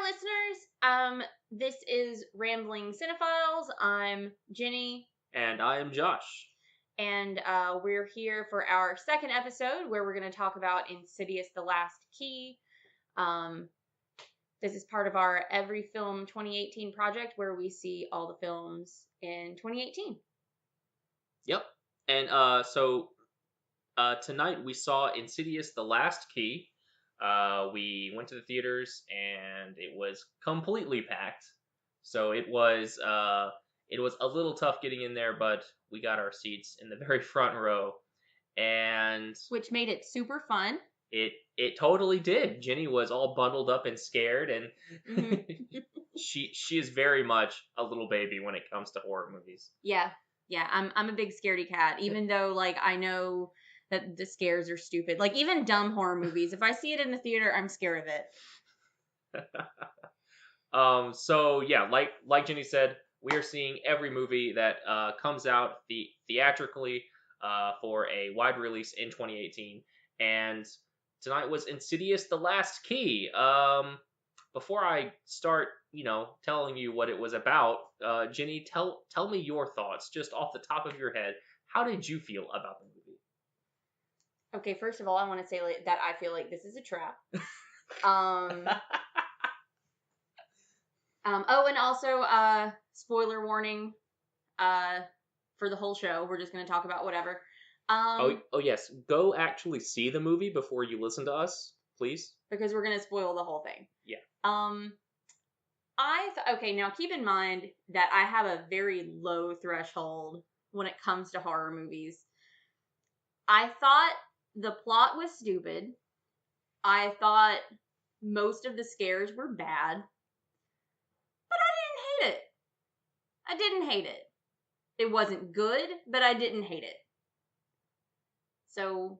Hi, listeners. This is Rambling Cinephiles. I'm Jenny, And I am Josh. and we're here for our second episode where we're going to talk about Insidious: The Last Key. Um, this is part of our EveryFilm 2018 project where we see all the films in 2018. Yep. And tonight we saw Insidious: The Last Key. We went to the theaters and it was completely packed. So it was a little tough getting in there, but we got our seats in the very front row, and Which made it super fun. it totally did. Jenny was all bundled up and scared, and Mhm. she is very much a little baby when it comes to horror movies. Yeah. I'm a big scaredy cat, even though I know that the scares are stupid. Like even dumb horror movies, if I see it in the theater, I'm scared of it. So yeah, like Jenny said, we are seeing every movie that comes out theatrically for a wide release in 2018, and tonight was Insidious: The Last Key. Before I start, telling you what it was about, Jenny, tell me your thoughts just off the top of your head. How did you feel about the movie? Okay, first of all, I want to say that I feel like this is a trap. Um, oh, and also, spoiler warning, for the whole show. We're just going to talk about whatever. Oh yes, go actually see the movie before you listen to us, please. Because we're going to spoil the whole thing. Yeah. Okay, now keep in mind that I have a very low threshold when it comes to horror movies. I thought the plot was stupid. I thought most of the scares were bad. But I didn't hate it. I didn't hate it. It wasn't good, but I didn't hate it. So,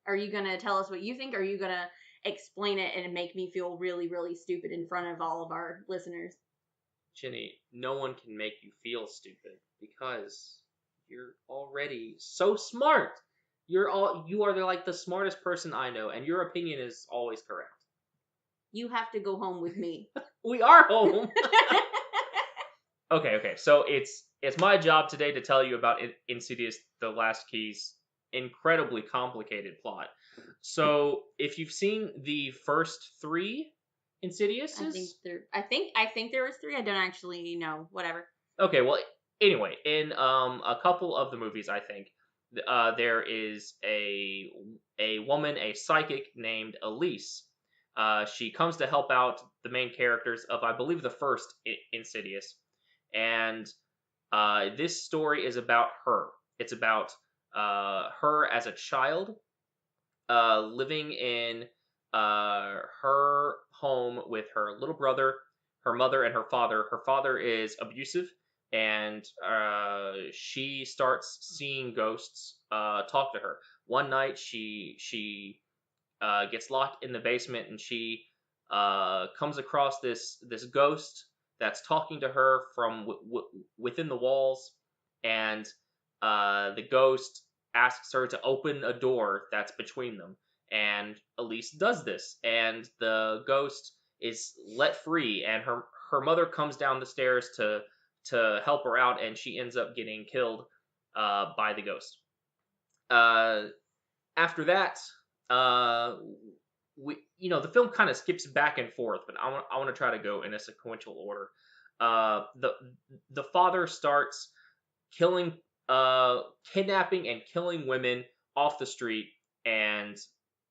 are you going to tell us what you think? Or are you going to explain it and make me feel really, really stupid in front of all of our listeners? Jenny, no one can make you feel stupid because you're already so smart. You are like the smartest person I know, and your opinion is always correct. You have to go home with me. We are home. Okay. So it's my job today to tell you about Insidious: The Last Key's incredibly complicated plot. So if you've seen the first three Insidiouses, I think there was 3. I don't actually know. Whatever. okay, well, anyway, in a couple of the movies, I think there is a woman, a psychic named Elise. She comes to help out the main characters of, I believe, the first Insidious, and this story is about her. It's about her as a child, living in her home with her little brother, her mother, and her father. Her father is abusive, and she starts seeing ghosts talk to her. One night, she gets locked in the basement, and she comes across this ghost that's talking to her from within the walls, and the ghost asks her to open a door that's between them, and Elise does this, and the ghost is let free, and her mother comes down the stairs to help her out, and she ends up getting killed by the ghost. After that, the film kind of skips back and forth, but I want to try to go in a sequential order. The father starts killing, kidnapping and killing women off the street and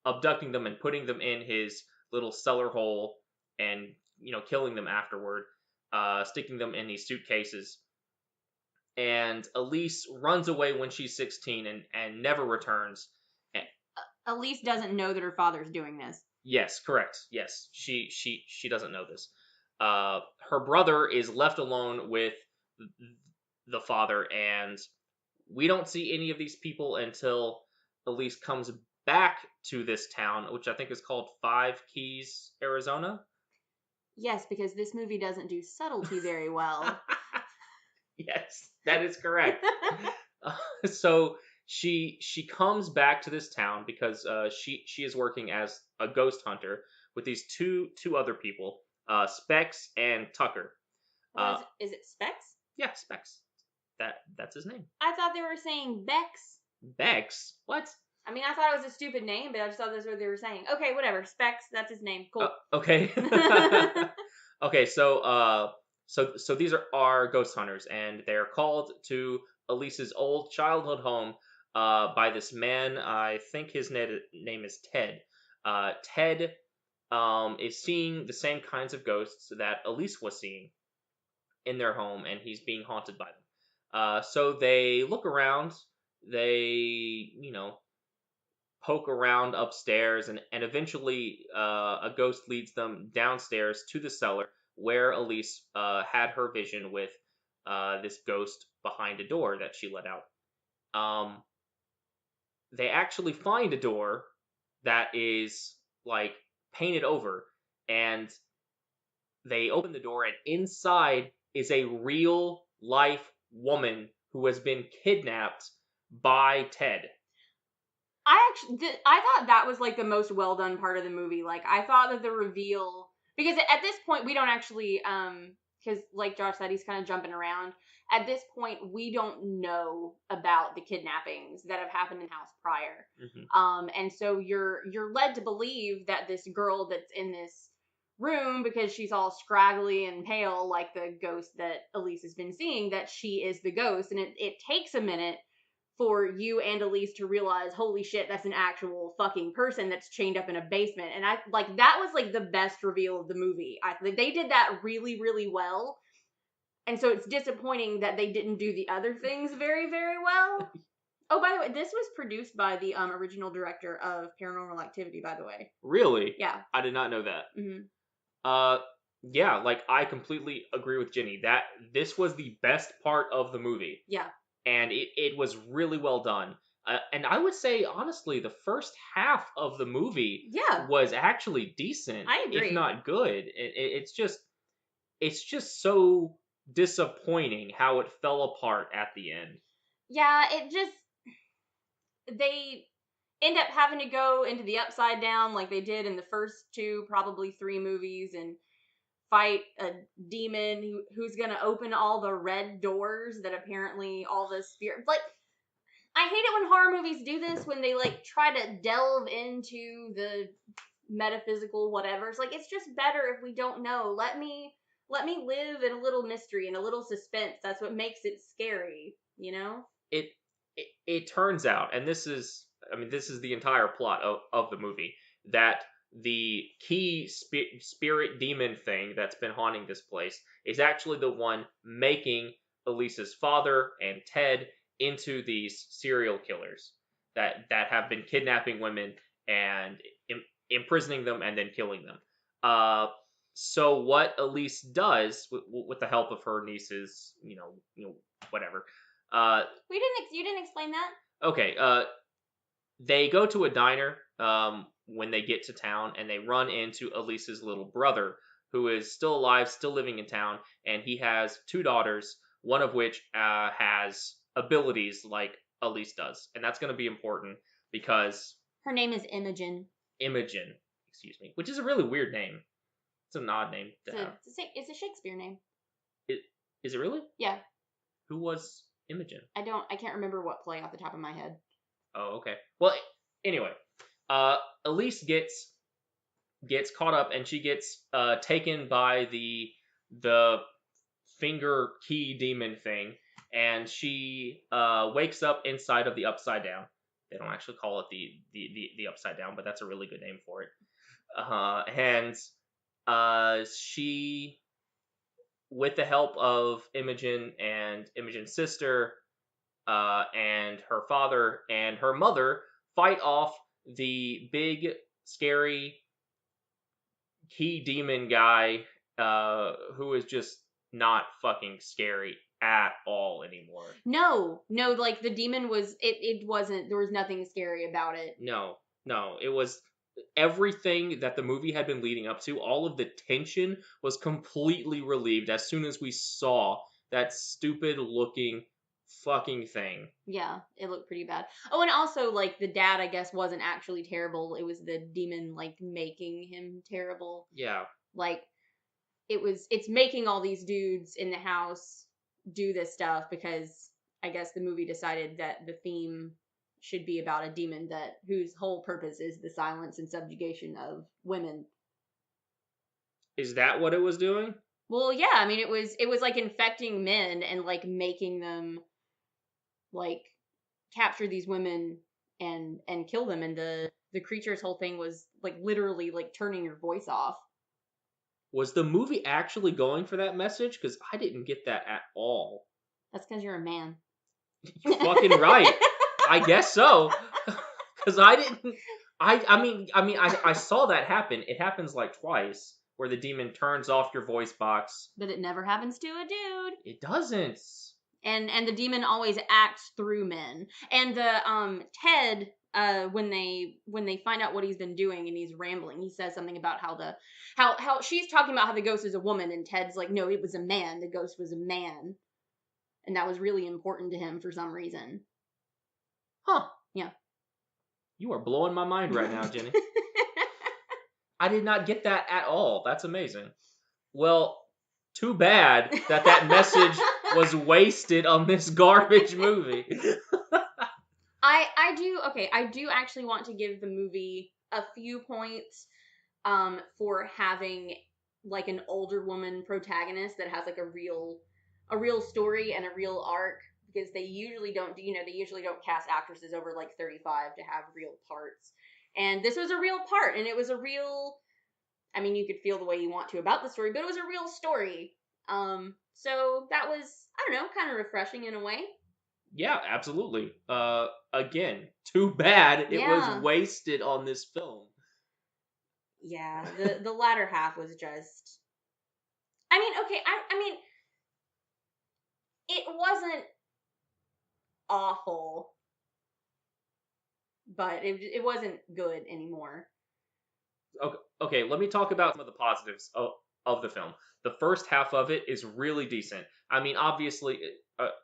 abducting them and putting them in his little cellar hole, and killing them afterward, sticking them in these suitcases. And Elise runs away when she's 16 and never returns. Elise doesn't know that her father's doing this. Yes, correct. Yes, she doesn't know this. Her brother is left alone with the father, and we don't see any of these people until Elise comes back to this town, which I think is called Five Keys, Arizona. Yes, because this movie doesn't do subtlety very well. Yes, that is correct. So she comes back to this town because she is working as a ghost hunter with these two other people. Specs and Tucker. Is it Specs? Yeah, Specs. That's his name. I thought they were saying Bex. Bex? What? I mean, I thought it was a stupid name, but I just thought that's what they were saying. Okay, whatever. Specs, that's his name. Cool. Okay. Okay, so these are our ghost hunters, and they're called to Elise's old childhood home by this man. I think his name is Ted. Ted is seeing the same kinds of ghosts that Elise was seeing in their home, and he's being haunted by them. So they look around. They, poke around upstairs, and eventually a ghost leads them downstairs to the cellar where Elise had her vision with this ghost behind a door that she let out. They actually find a door that is like painted over, and they open the door, and inside is a real life woman who has been kidnapped by Ted. I thought that was like the most well done part of the movie. Like I thought that the reveal, because at this point we don't actually because like Josh said, he's kind of jumping around. At this point we don't know about the kidnappings that have happened in house prior. Mm-hmm. And so you're led to believe that this girl that's in this room, because she's all scraggly and pale like the ghost that Elise has been seeing, that she is the ghost. And it takes a minute for you and Elise to realize, holy shit, that's an actual fucking person that's chained up in a basement. And I like that was like the best reveal of the movie. They did that really, really well. And so it's disappointing that they didn't do the other things very, very well. Oh, by the way, this was produced by the original director of Paranormal Activity, by the way. Really? Yeah. I did not know that. Mm-hmm. Yeah, like I completely agree with Jenny that this was the best part of the movie. Yeah. And it was really well done. And I would say, honestly, the first half of the movie was actually decent. I agree. If not good. It's just so disappointing how it fell apart at the end. Yeah, they end up having to go into the Upside Down like they did in the first two, probably 3 movies, and fight a demon who's gonna open all the red doors that apparently all the spirits like. I hate it when horror movies do this, when they like try to delve into the metaphysical whatever. It's like, it's just better if we don't know. Let me live in a little mystery and a little suspense. That's what makes it scary, you know? It turns out, and this is the entire plot of the movie, that the key spirit demon thing that's been haunting this place is actually the one making Elisa's father and Ted into these serial killers that have been kidnapping women and imprisoning them and then killing them. So what Elise does with the help of her nieces, whatever. You didn't explain that. Okay. They go to a diner when they get to town, and they run into Elise's little brother, who is still alive, still living in town, and he has 2 daughters, one of which has abilities like Elise does, and that's going to be important because her name is Imogen. Imogen, excuse me, which is a really weird name. It's an odd name to have. It's a Shakespeare name. Is it really? Yeah. Who was Imogen? I can't remember what play off the top of my head. Oh, okay. Well, anyway, Elise gets caught up, and she gets taken by the finger key demon thing, and she wakes up inside of the Upside Down. They don't actually call it the Upside Down, but that's a really good name for it. And she, with the help of Imogen and Imogen's sister, and her father and her mother, fight off the big, scary key demon guy, who is just not fucking scary at all anymore. No, like the demon was, it wasn't, there was nothing scary about it. No, it was everything that the movie had been leading up to. All of the tension was completely relieved as soon as we saw that stupid looking fucking thing. Yeah, it looked pretty bad. Oh, and also, like, the dad, I guess, wasn't actually terrible. It was the demon, like, making him terrible. Yeah. Like, it's making all these dudes in the house do this stuff because I guess the movie decided that the theme should be about a demon whose whole purpose is the silence and subjugation of women. Is that what it was doing? Well, yeah, I mean it was like infecting men and like making them like capture these women and kill them, and the creature's whole thing was like literally like turning your voice off. Was the movie actually going for that message? Because I didn't get that at all. That's because you're a man. You're fucking right. I guess so. Because I didn't. I saw that happen. It happens like twice, where the demon turns off your voice box. But it never happens to a dude. It doesn't. And the demon always acts through men. And the Ted, when they find out what he's been doing and he's rambling, he says something about how she's talking about how the ghost is a woman, and Ted's like, no, it was a man. The ghost was a man, and that was really important to him for some reason. Huh? Yeah. You are blowing my mind right now, Jenny. I did not get that at all. That's amazing. Well, too bad that message was wasted on this garbage movie. I do actually want to give the movie a few points for having like an older woman protagonist that has like a real story and a real arc, because they usually don't cast actresses over like 35 to have real parts. And this was a real part, and it was a real, I mean, you could feel the way you want to about the story, but it was a real story. So that was, I don't know, kind of refreshing in a way. Yeah, absolutely. Again, too bad it was wasted on this film. Yeah, the latter half was just, I mean, okay, I mean, it wasn't awful, but it wasn't good anymore. Okay, let me talk about some of the positives of the film. The first half of it is really decent. I mean, obviously,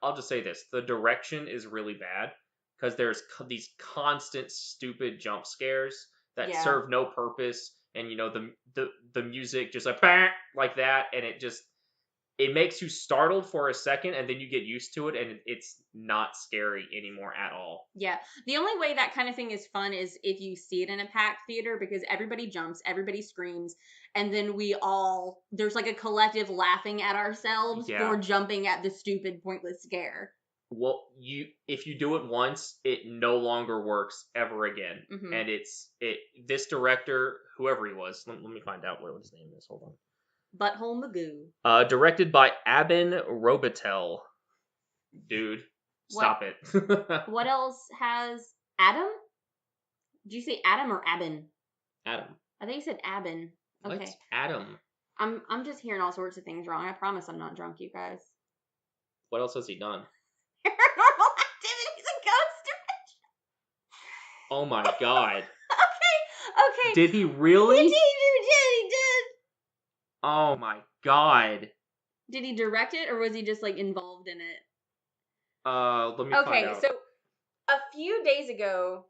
I'll just say this. The direction is really bad because there's these constant stupid jump scares that serve no purpose. And, you know, the music just like that. And it makes you startled for a second, and then you get used to it, and it's not scary anymore at all. Yeah. The only way that kind of thing is fun is if you see it in a packed theater, because everybody jumps, everybody screams, and then there's like a collective laughing at ourselves for jumping at the stupid, pointless scare. Well, if you do it once, it no longer works ever again. Mm-hmm. And this director, whoever he was, let me find out what his name is. Hold on. Butthole Magoo. Directed by Abin Robitel. Dude, stop it. What else has Adam? Did you say Adam or Abin? Adam. I think you said Abin. Okay. What's Adam? I'm just hearing all sorts of things wrong. I promise I'm not drunk, you guys. What else has he done? Paranormal Activities and Ghost Dimension. Oh my god. Okay. Did he really? He did. Oh my god. Did he direct it, or was he just like involved in it? Let me find out. Okay, so a few days ago,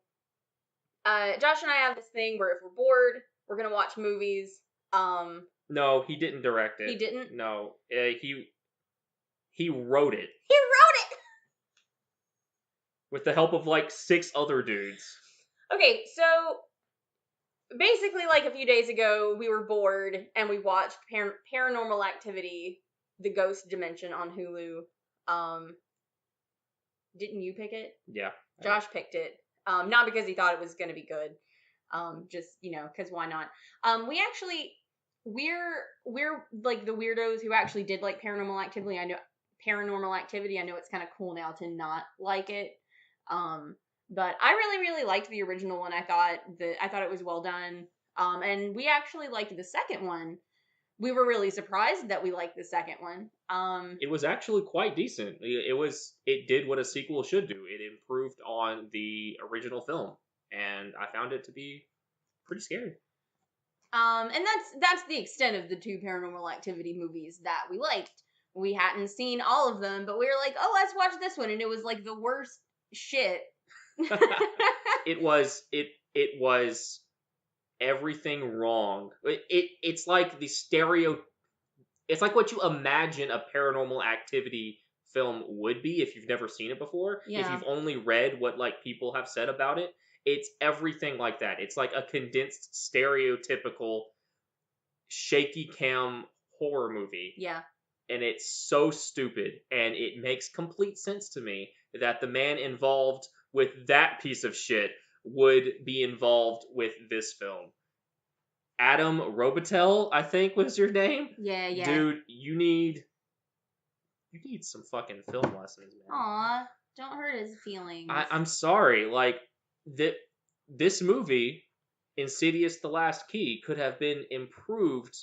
Josh and I have this thing where if we're bored, we're gonna watch movies. No, he didn't direct it. He didn't? No, he wrote it. He wrote it! With the help of like 6 other dudes. Okay, so basically like a few days ago, we were bored and we watched Paranormal Activity, The Ghost Dimension on Hulu. Didn't you pick it? Yeah. Josh picked it. Not because he thought it was going to be good. Just, you know, because why not? We're like the weirdos who actually did like Paranormal Activity. I know it's kind of cool now to not like it. But I really, really liked the original one. I thought it was well done. And we actually liked the second one. We were really surprised that we liked the second one. It was actually quite decent. It did what a sequel should do. It improved on the original film, and I found it to be pretty scary. And that's the extent of the 2 Paranormal Activity movies that we liked. We hadn't seen all of them, but we were like, oh, let's watch this one, and it was like the worst shit. It was everything wrong. It's like the it's like what you imagine a Paranormal Activity film would be if you've never seen it before. If Yeah. you've only read what like people have said about it, it's everything like that. It's like a condensed, stereotypical, shaky cam horror movie. Yeah. And it's so stupid, and it makes complete sense to me that the man involved with that piece of shit would be involved with this film. Adam Robitel, I think was your name. Yeah, yeah. Dude, you need some fucking film lessons, man. Aw, don't hurt his feelings. I'm sorry, like this movie, Insidious: The Last Key, could have been improved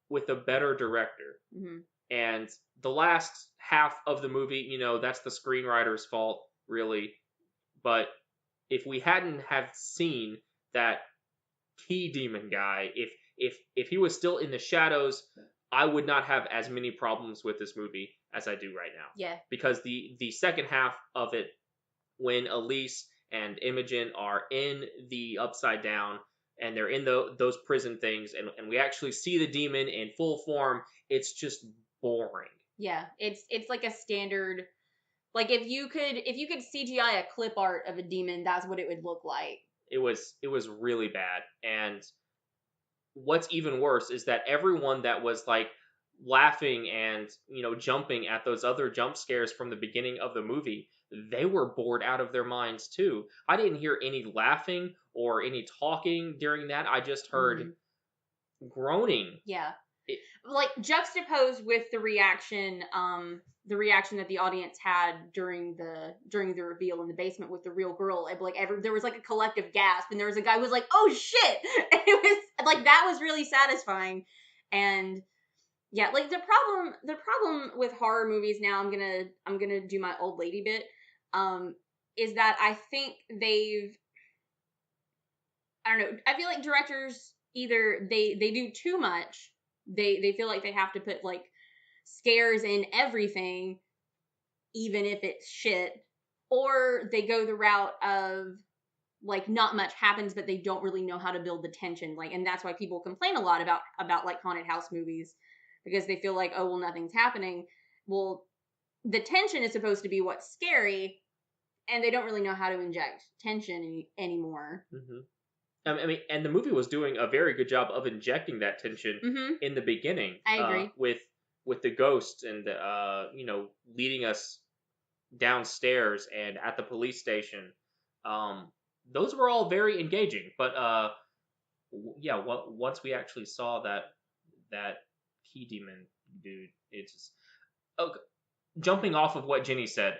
with a better director. Mm-hmm. And the last half of the movie, that's the screenwriter's fault, really. But if we hadn't have seen that key demon guy, if he was still in the shadows, I would not have as many problems with this movie as I do right now. Yeah. Because the second half of it, when Elise and Imogen are in the Upside Down and they're in those prison things, and we actually see the demon in full form, it's just boring. Yeah, it's like a standard. Like if you could CGI a clip art of a demon, that's what it would look like. It was really bad. And what's even worse is that everyone that was like laughing and jumping at those other jump scares from the beginning of the movie, they were bored out of their minds too. I didn't hear any laughing or any talking during that. I just heard groaning. Yeah. Like juxtaposed with the reaction that the audience had during the reveal in the basement with the real girl. Like there was like a collective gasp, and there was a guy who was like, "Oh shit!" And it was like that was really satisfying. And yeah, like the problem with horror movies now, I'm gonna do my old lady bit, is that I think I don't know, I feel like directors either they do too much. They feel like they have to put like scares in everything, even if it's shit, or they go the route of like not much happens, but they don't really know how to build the tension. Like, and that's why people complain a lot about like haunted house movies, because they feel like, oh well, nothing's happening. Well, the tension is supposed to be what's scary, and they don't really know how to inject tension anymore. Mm-hmm. I mean, and the movie was doing a very good job of injecting that tension in the beginning. I agree. With the ghost and leading us downstairs and at the police station. Those were all very engaging. But yeah, once we actually saw that key demon dude, it's just, okay. Jumping off of what Jenny said,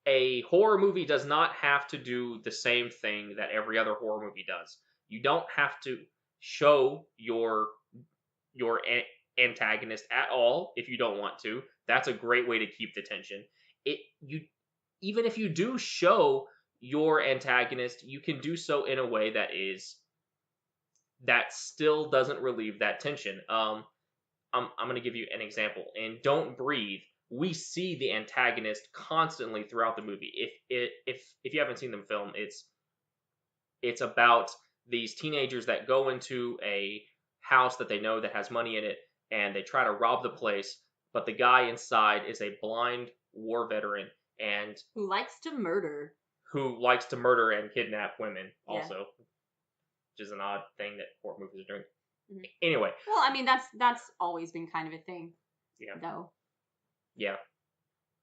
a horror movie does not have to do the same thing that every other horror movie does. You don't have to show your antagonist at all if you don't want to. That's a great way to keep the tension. Even if you do show your antagonist, you can do so in a way that still doesn't relieve that tension. I'm going to give you an example. In Don't Breathe, we see the antagonist constantly throughout the movie. If you haven't seen the film, it's about these teenagers that go into a house that they know that has money in it, and they try to rob the place, but the guy inside is a blind war veteran and who likes to murder and kidnap women also, which is an odd thing that horror movies are doing. Mm-hmm. Anyway, well, I mean that's always been kind of a thing. Yeah. Though. Yeah.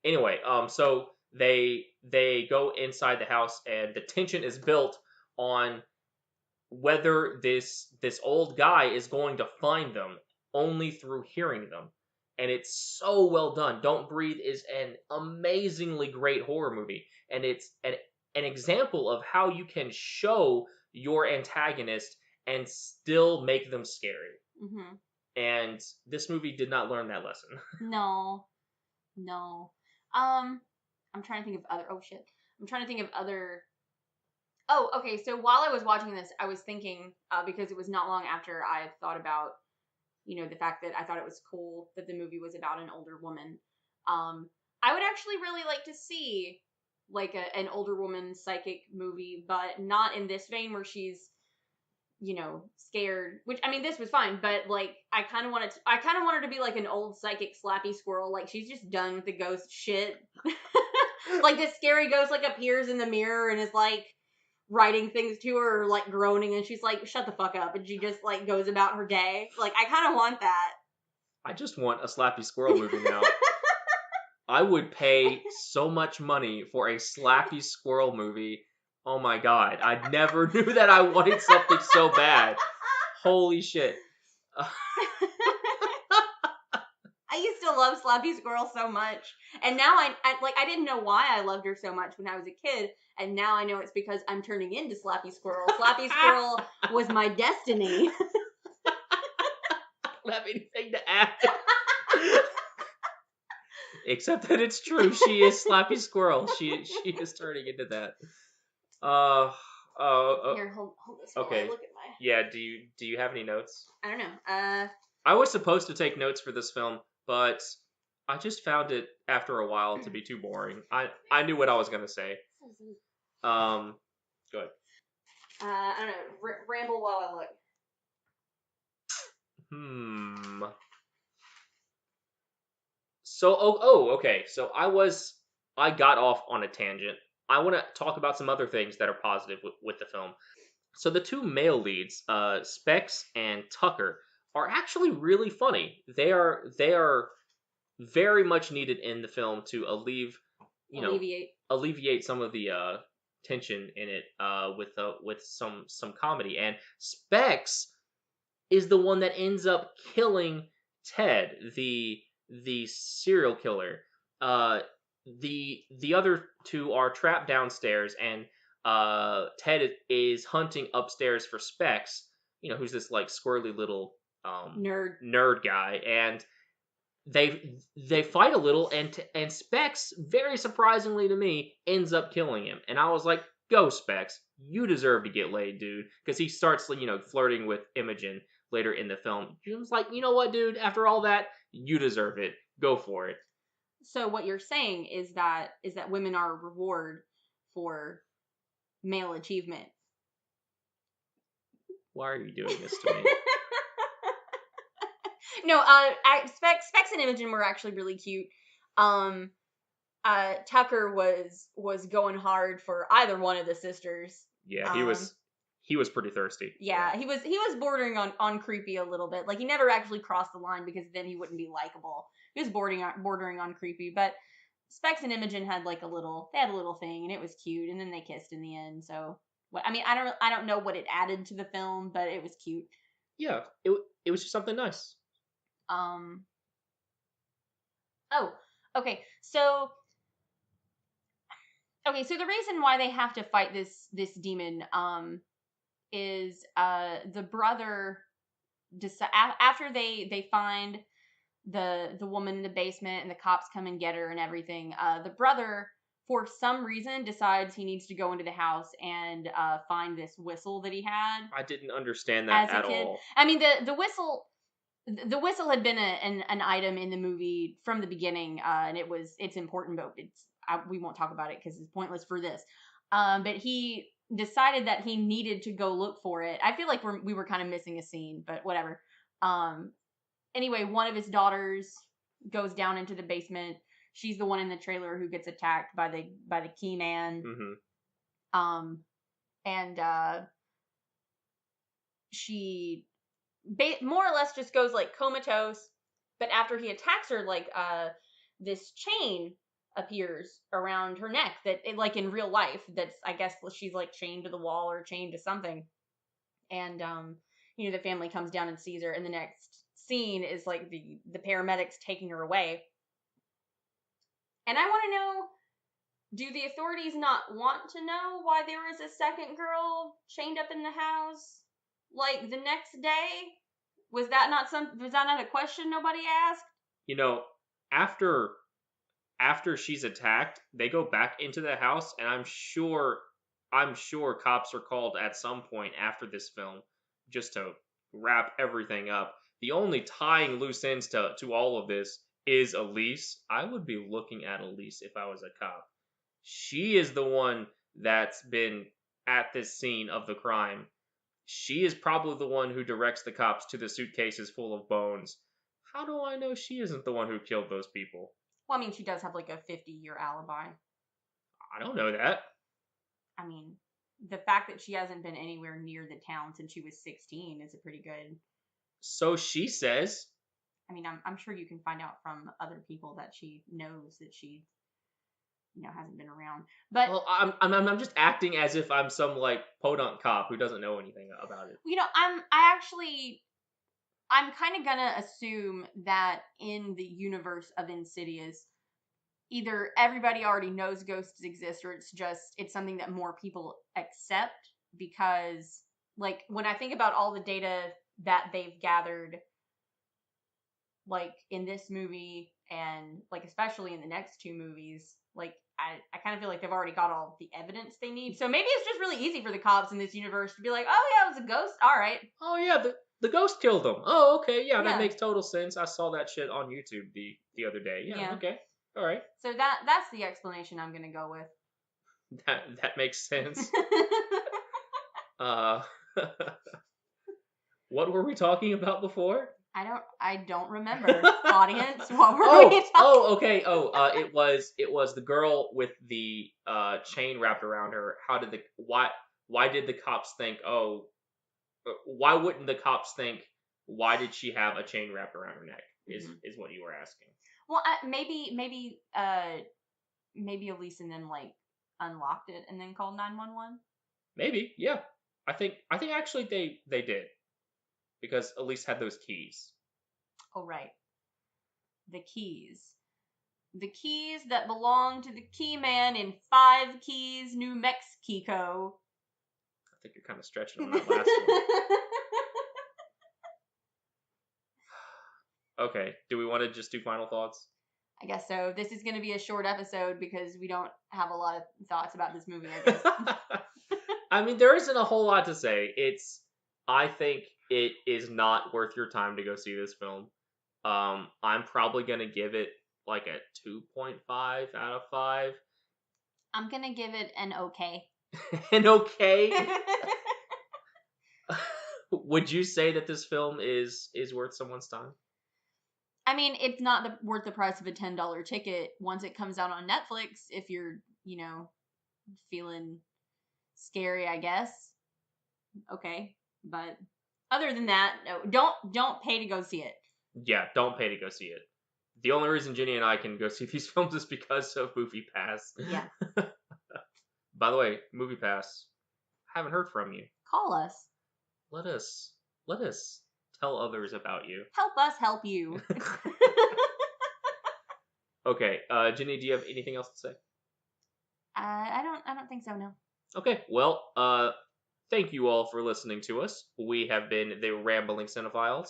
Anyway, so they go inside the house, and the tension is built on whether this old guy is going to find them only through hearing them. And it's so well done. Don't Breathe is an amazingly great horror movie, and it's an example of how you can show your antagonist and still make them scary. Mm-hmm. And this movie did not learn that lesson. No. I'm trying to think of other. Oh shit! I'm trying to think of other. Oh, okay. So while I was watching this, I was thinking, because it was not long after I thought about, the fact that I thought it was cool that the movie was about an older woman. I would actually really like to see like an older woman psychic movie, but not in this vein where she's, scared. Which, I mean, this was fine, but like I kind of want her to be like an old psychic slappy squirrel. Like she's just done with the ghost shit. Like this scary ghost like appears in the mirror and is like writing things to her, or like groaning, and she's like, "Shut the fuck up," and she just like goes about her day. Like I kind of want that. I just want a Slappy Squirrel movie now. I would pay so much money for a Slappy Squirrel movie. Oh my god. I never knew that I wanted something so bad. Holy shit. I used to love Slappy Squirrel so much. And now I didn't know why I loved her so much when I was a kid. And now I know it's because I'm turning into Slappy Squirrel. Slappy Squirrel was my destiny. I don't have anything to add. Except that it's true. She is Slappy Squirrel. She is turning into that. Here, hold this while okay. I look at my... Yeah, do you have any notes? I don't know. I was supposed to take notes for this film, but I just found it after a while to be too boring. I knew what I was gonna say. Go ahead. I don't know. Ramble while I look. So okay. So I got off on a tangent. I want to talk about some other things that are positive with the film. So the two male leads, Specs and Tucker, are actually really funny. They are very much needed in the film to alleviate some of the tension in it with some comedy. And Specs is the one that ends up killing Ted, the serial killer. The other two are trapped downstairs, and Ted is hunting upstairs for Specs. Who's this like squirrely little nerd guy, and they fight a little, and Specs, very surprisingly to me, ends up killing him. And I was like, "Go, Specs! You deserve to get laid, dude." Because he starts flirting with Imogen later in the film. He was like, "You know what, dude? After all that, you deserve it. Go for it." So what you're saying is that women are a reward for male achievement. Why are you doing this to me? No, Specs and Imogen were actually really cute. Tucker was going hard for either one of the sisters. Yeah, he was pretty thirsty. Yeah, he was bordering on creepy a little bit. Like he never actually crossed the line because then he wouldn't be likable. He was bordering on creepy, but Specs and Imogen had like a little thing, and it was cute, and then they kissed in the end. So, I don't know what it added to the film, but it was cute. Yeah, it was just something nice. Oh, okay. So the reason why they have to fight this demon is the brother after they find the woman in the basement and the cops come and get her and everything, the brother for some reason decides he needs to go into the house and find this whistle that he had. I didn't understand that at all. I mean, the whistle had been an item in the movie from the beginning, and it's important, but we won't talk about it because it's pointless for this. But he decided that he needed to go look for it. I feel like we were kind of missing a scene, but whatever. Anyway, one of his daughters goes down into the basement. She's the one in the trailer who gets attacked by the key man. Mm-hmm. And she more or less just goes like comatose. But after he attacks her, like this chain appears around her neck that like in real life, that's, I guess she's like chained to the wall or chained to something. And the family comes down and sees her, and the next scene is like the paramedics taking her away. And I want to know, do the authorities not want to know why there is a second girl chained up in the house like the next day? Was that not a question nobody asked? After she's attacked, they go back into the house, and I'm sure cops are called at some point after this film just to wrap everything up. The only tying loose ends to all of this is Elise. I would be looking at Elise if I was a cop. She is the one that's been at this scene of the crime she is probably the one who directs the cops to the suitcases full of bones. How do I know she isn't the one who killed those people? Well, I mean, she does have like a 50-year alibi. I don't know that. I mean, the fact that she hasn't been anywhere near the town since she was 16 is a pretty good. So she says. I mean, I'm sure you can find out from other people that she knows that she, hasn't been around. But Well, I'm just acting as if I'm some like podunk cop who doesn't know anything about it. I'm kind of gonna assume that in the universe of Insidious, either everybody already knows ghosts exist, or it's something that more people accept, because like when I think about all the data that they've gathered, like in this movie and like especially in the next two movies, like I kind of feel like they've already got all the evidence they need. So maybe it's just really easy for the cops in this universe to be like, oh yeah, it was a ghost. All right. Oh yeah, the ghost killed him. Oh okay, yeah, that Yeah. makes total sense. I saw that shit on YouTube the other day. Yeah, Yeah. okay, all right. So that's the explanation I'm gonna go with. That makes sense. Uh, what were we talking about before? I don't remember. Audience, what were we talking? Okay. It was the girl with the chain wrapped around her. Why did the cops think, why wouldn't the cops think, why did she have a chain wrapped around her neck? Is what you were asking. Well, maybe Elise and then like unlocked it and then called 911. Maybe, yeah. I think actually they did, because Elise had those keys. Oh right, the keys that belong to the key man in 5 Keys, New Mexico. I think you're kind of stretching on that last one. Okay, do we want to just do final thoughts? I guess so. This is going to be a short episode because we don't have a lot of thoughts about this movie, I guess. I mean, there isn't a whole lot to say. I think it is not worth your time to go see this film. I'm probably going to give it like a 2.5 out of 5. I'm going to give it an okay. An okay? Would you say that this film is worth someone's time? I mean, it's not worth the price of a $10 ticket once it comes out on Netflix. If you're, feeling scary, I guess. Okay, but other than that, no, don't pay to go see it. Yeah, don't pay to go see it. The only reason Jenny and I can go see these films is because of Movie Pass. Yeah. By the way, Movie Pass, haven't heard from you. Call us. Let us tell others about you. Help us help you. Okay, Jenny, do you have anything else to say? I don't think so, no. Okay, well, thank you all for listening to us. We have been the Rambling Cinephiles.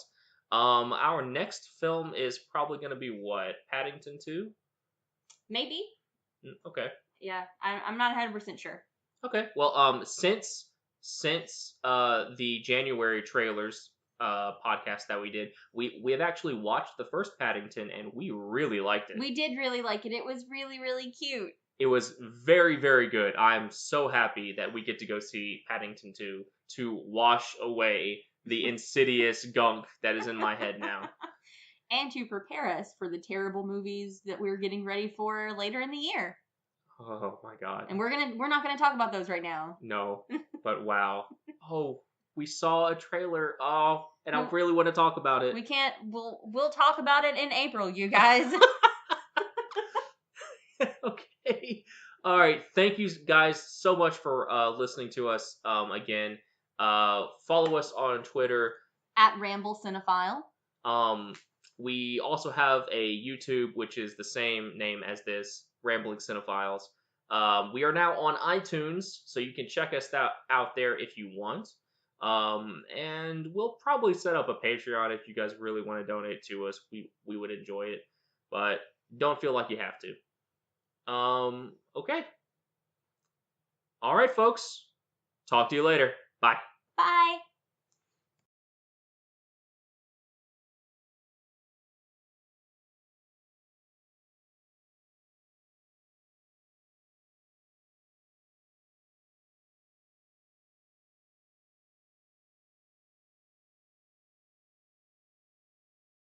Our next film is probably going to be what? Paddington 2? Maybe. Okay. Yeah, I'm not 100% sure. Okay. Well, since the January trailers podcast that we did, we have actually watched the first Paddington and we really liked it. We did really like it. It was really, really cute. It was very, very good. I'm so happy that we get to go see Paddington 2 to wash away the insidious gunk that is in my head now. And to prepare us for the terrible movies that we're getting ready for later in the year. Oh my god. And we're not gonna talk about those right now. No, but wow. Oh, we saw a trailer. Oh, and I really want to talk about it. We can't. We'll talk about it in April, you guys. Okay. All right. Thank you guys so much for listening to us. Again, follow us on Twitter at Ramble Cinephile. We also have a YouTube, which is the same name as this, Rambling Cinephiles. We are now on iTunes, so you can check us out there if you want. And we'll probably set up a Patreon if you guys really want to donate to us. We would enjoy it, but don't feel like you have to. Okay. All right, folks. Talk to you later. Bye. Bye.